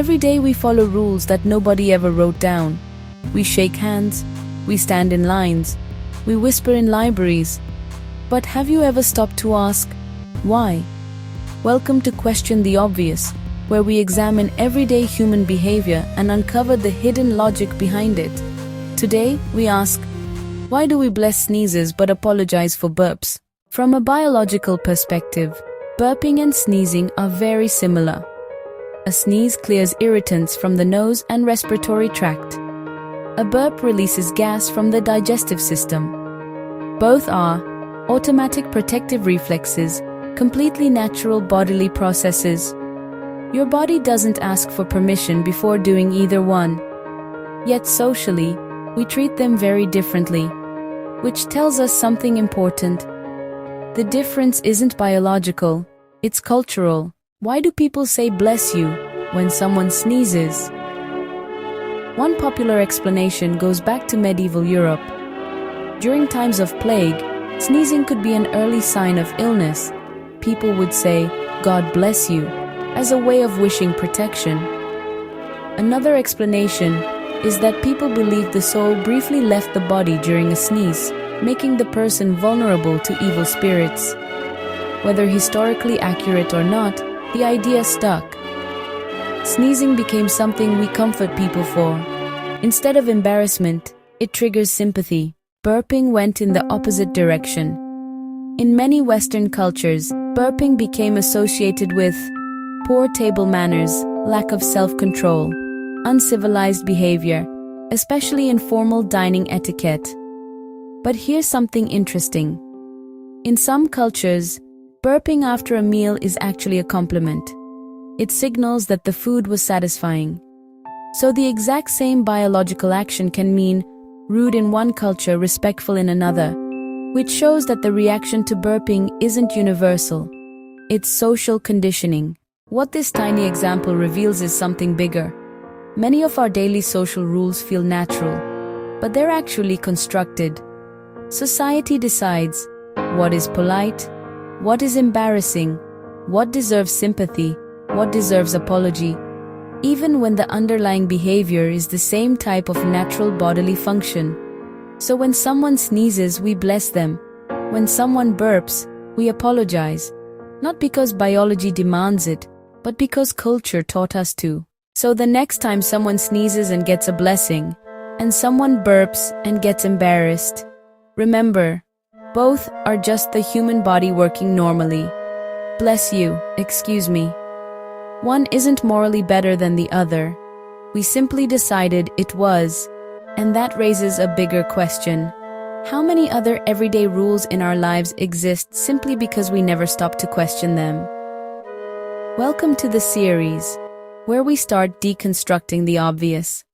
Every day we follow rules that nobody ever wrote down. We shake hands, we stand in lines, we whisper in libraries. But have you ever stopped to ask, why? Welcome to Question the Obvious, where we examine everyday human behavior and uncover the hidden logic behind it. Today, we ask, why do we bless sneezes but apologize for burps? From a biological perspective, burping and sneezing are very similar. A sneeze clears irritants from the nose and respiratory tract. A burp releases gas from the digestive system. Both are automatic protective reflexes, completely natural bodily processes. Your body doesn't ask for permission before doing either one. Yet socially, we treat them very differently, which tells us something important. The difference isn't biological, it's cultural. Why do people say bless you when someone sneezes? One popular explanation goes back to medieval Europe. During times of plague, sneezing could be an early sign of illness. People would say, "God bless you," as a way of wishing protection. Another explanation is that people believed the soul briefly left the body during a sneeze, making the person vulnerable to evil spirits. Whether historically accurate or not, the idea stuck. Sneezing became something we comfort people for. Instead of embarrassment, it triggers sympathy. Burping went in the opposite direction. In many Western cultures, burping became associated with poor table manners, lack of self-control, uncivilized behavior, especially in formal dining etiquette. But here's something interesting. In some cultures, burping after a meal is actually a compliment. It signals that the food was satisfying. So the exact same biological action can mean rude in one culture, respectful in another, which shows that the reaction to burping isn't universal. It's social conditioning. What this tiny example reveals is something bigger. Many of our daily social rules feel natural, but they're actually constructed. Society decides what is polite, what is embarrassing, what deserves sympathy, what deserves apology, even when the underlying behavior is the same type of natural bodily function. So when someone sneezes, we bless them. When someone burps, we apologize. Not because biology demands it, but because culture taught us to. So the next time someone sneezes and gets a blessing, and someone burps and gets embarrassed, remember, both are just the human body working normally. Bless you, excuse me. One isn't morally better than the other. We simply decided it was, and that raises a bigger question. How many other everyday rules in our lives exist simply because we never stop to question them? Welcome to the series, where we start deconstructing the obvious.